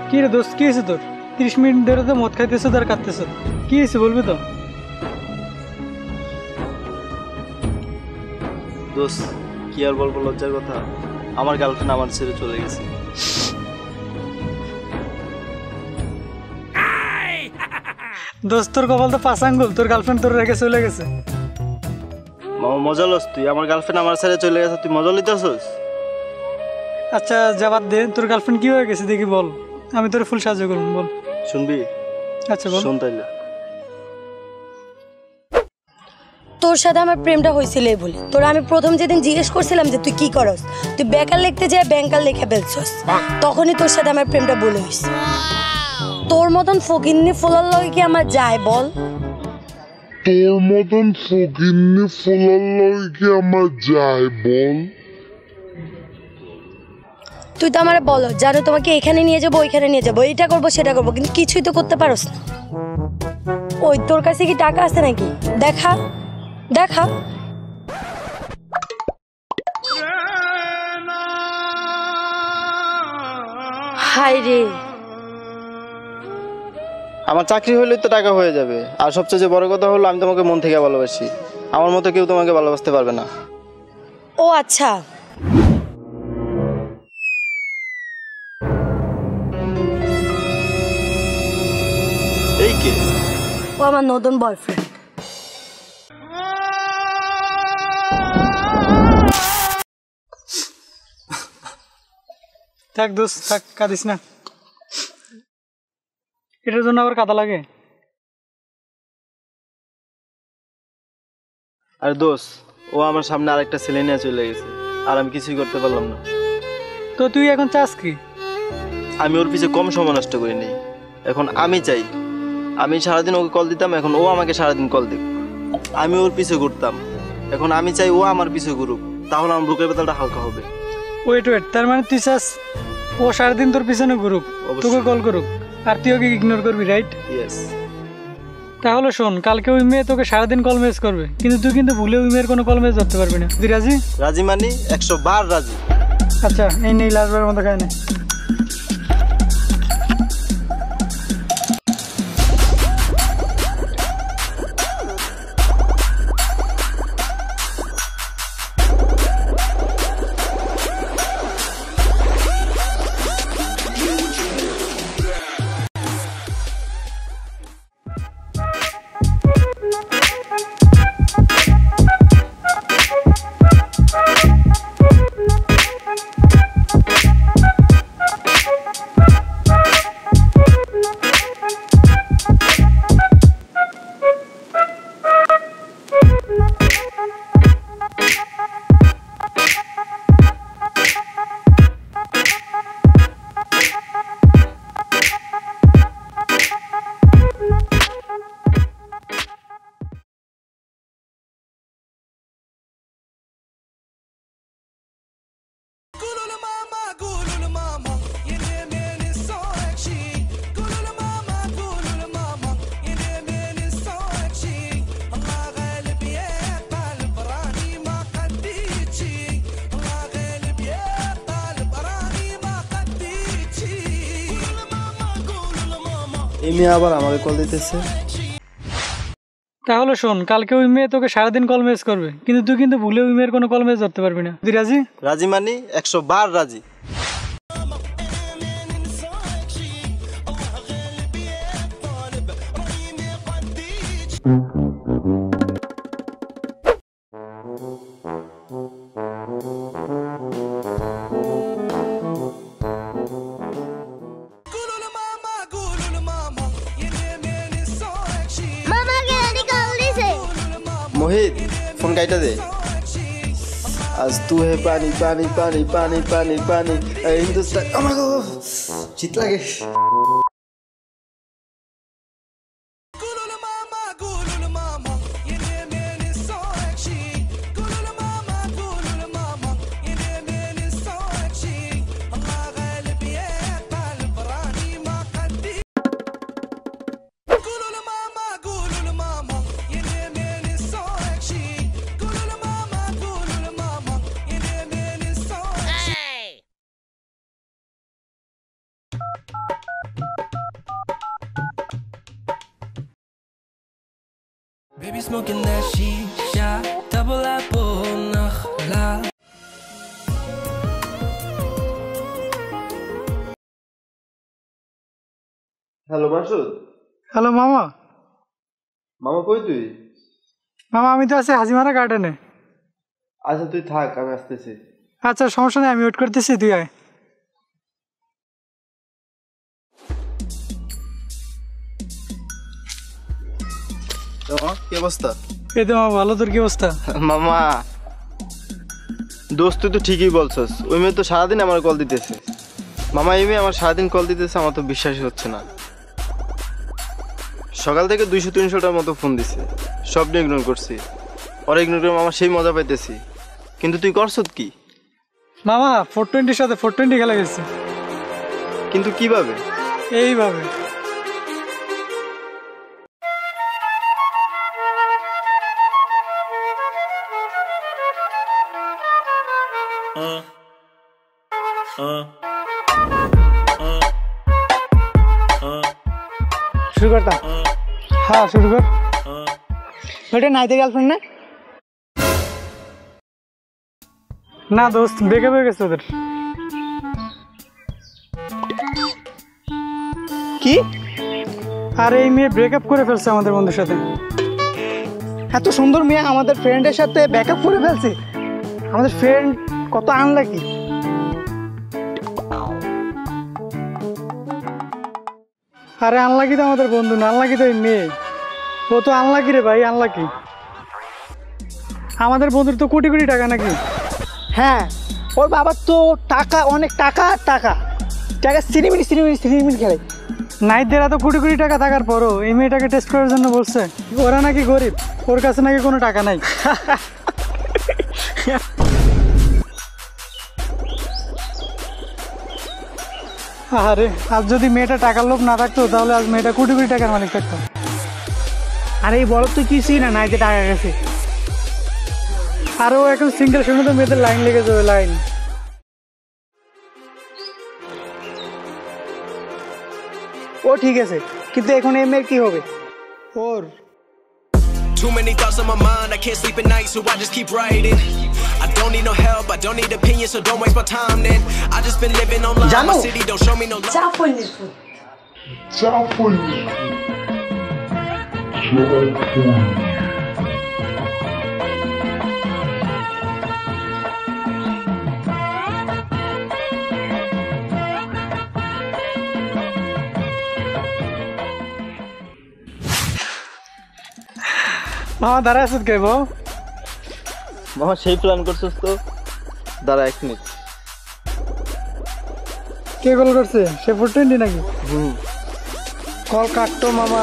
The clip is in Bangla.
কি রে দোস্ত, কি হয়েছে তোর? 30 মিনিট ধরে তো মদ খাইতেছো আর কাঁদতেছো, কি হয়েছে বলবি তো? দোস্ত কি আর বলবো, লজ্জার কথা। আমার গার্লফ্রেন্ড আমার ছেড়ে চলে গেছে। দোস্ত তোর কপাল তো 5 আঙ্গুল, তোর গার্লফ্রেন্ড তোর রেখে চলে গেছে। মজা লস তুই, আমার গার্লফ্রেন্ড আমার ছেড়ে চলে গেছে, তুই মজা লিতেছস? আচ্ছা যাবার দে, তোর গার্লফ্রেন্ড কি হয়ে গেছে দেখি বল, আমি তোর ফুল সাহায্য করবো, বল। শুনবি? আচ্ছা বল। শুন তাইলে। তোর সাথে আমার প্রেমটা হয়েছিল এই বলে তোরা আমি প্রথম যেদিন জিজ্ঞেস করছিলাম যে তুই কি করস, তুই বেকার লিখতে যায় ব্যাংকার লেখা ফেলছস, তখনই তোর সাথে আমার প্রেমটা বলে হয়েছে। তোর মতন ফকিন্নি ফোলার লগে কি আমার যায় বল? তোর মতন ফকিন্নি ফোলার লগে কি আমার যায় বল? তুই তো আমার বলো জানো তোমাকে এখানে নিয়ে যাবো ওইখানে নিয়ে যাবো, এটা করবো সেটা করবো, কিন্তু কিছুই তো করতে পারোস না। ওই তোর কাছে কি টাকা আছে নাকি? দেখা দেখা। হাই রে, আমার চাকরি হলেই তো টাকা হয়ে যাবে, আর সবচেয়ে বড় কথা হলো আমি তোমাকে মন থেকে ভালোবাসি। আমার মতো কেউ তোমাকে ভালোবাসতে পারবে না। ও আচ্ছা, এই কে? ও আমার নতুন বয়ফ্রেন্ড। থাক দোস্ত থাক, কাঁদিস না, এটার জন্য আবার কাঁদা লাগে? আর দোস্ত, ও আমার সামনে আরেকটা ছেলে নিয়ে চলে গেছে, আর আমি কিছুই করতে পারলাম না। তো তুই এখন চাস কি? আমি ওর পিছে কম সময় নষ্ট করিনি। এখন আমি চাই, আমি সারাদিন ওকে কল দিতাম, এখন ও আমাকে সারাদিন কল দিক। আমি ওর পিছে ঘুরতাম, এখন আমি চাই ও আমার পিছে ঘুরুক, তাহলে আমার বুকের ব্যথাটা হালকা হবে। ওয়েট ওয়েট, তার মানে তুই চাস ও সারাদিন তোর পিছনে ঘুরুক, তোকে কল করুক, আর তুই ওকে ইগনোর করবি, রাইট? ইয়েস। তাহলে শোন, কালকে ওই মেয়ে তোকে সারাদিন কল মেস করবে, কিন্তু তুই কিন্তু ভুলে ওই মেয়ের কোনো কল মেস ধরতে পারবি না। তুই রাজি? রাজি মানি 100 বার রাজি। আচ্ছা এই নেই, লাস্টবারের মতো খায় না। এই মেয়ে আবার আমাকে কল দিতেছে। তাহলে শোন, কালকে ওই মেয়ে তোকে সারাদিন কল মেস করবে, কিন্তু তুই কিন্তু ভুলে ওই মেয়ের কোনো কল মেস ধরতে পারবি না। তুই রাজি? রাজি মানি 100 বার রাজি। मोहित फोन काटा दे। आज तू है पानी पानी पानी पानी पानी पानी हिंदुस्तान। oh my god, चित लगे। Baby smoking that shisha, double apple, nakhla. Hello Masud. Hello মামা। মামা কই তুই? মামা আমি তো আছি হাজিমারা গার্ডেনে। আচ্ছা তুই থাক, আমি আসতেছি। আচ্ছা সমস্যা নেই, আমি ওয়েট করতেছি, তুই আয়। কি অবস্থা? এই তো মামা ভালো, তোর কি অবস্থা? মামা দোস্ত, তুই তো ঠিকই বলছস, ওই মেয়ে তো সারাদিন আমার কল দিতেছে। মামা এই মেয়ে আমার সারাদিন কল দিতেছে, আমার তো বিশ্বাসই হচ্ছে না। সকাল থেকে 200-300টার মতো ফোন দিছে, সব ইগনোর করছি। ওরা ইগনোর করে মামা সেই মজা পাইতেছি। কিন্তু তুই করছত কি? মামা 420 সাথে 420 খেলা গেছে। কিন্তু কিভাবে? এইভাবে। শুরু করতাম। হ্যাঁ শুরু কর। ওইটা নাইতে গার্লফ্রেন্ড না? না দোস্ত, ব্রেকআপ হয়ে গেছে ওদের। কি? আর এই মেয়ে ব্রেকআপ করে ফেলছে আমাদের বন্ধুর সাথে। এত সুন্দর মেয়ে আমাদের ফ্রেন্ডের সাথে ব্যাকআপ করে ফেলছে। আমাদের ফ্রেন্ড কত আনলাকি। আরে আনলাকি তো আমাদের বন্ধু না, আনলাকি তো এই মেয়ে। ও তো আনলাকি রে ভাই, আনলাকি। আমাদের বন্ধুর তো কোটি কোটি টাকা নাকি। হ্যাঁ, ওর বাবার তো টাকা, অনেক টাকা আর টাকা টাকা সিনেমিনি খেলে। নাইটদের এত কোটি কোটি টাকা থাকার পরও এই মেয়েটাকে টেস্ট করার জন্য বলছে। ওরা নাকি গরিব, ওর কাছে নাকি কোনো টাকা নাই। আরে আজ যদি মেয়েটা টাকার লোভ না থাকতো, তাহলে আজ মেয়েটা কোটি কোটি টাকার মালিক থাকতো। আরে এই বলো তো কিছুই না, নাইতে টাকা গেছে। আর ও এখন সিঙ্গেল, শুনে তো মেয়েদের লাইন লেগে যাবে, লাইন। ও ঠিক আছে, কিন্তু এখন এই মেয়ের কি হবে? ওর Too many thoughts on my mind, I can't sleep at night, so I just keep writing. I don't need no help, I don't need opinions, so don't waste my time then. I just been living online, my city don't show me no love. চাপনের ফুল। মামা দাঁড়ায় আসুন কে বউ? মামা সেই প্ল্যান করছিস তো? দাঁড়া 1 মিনিট। কে কল করছে? সে 420 নাকি? হুম। কল কাটতো মামা।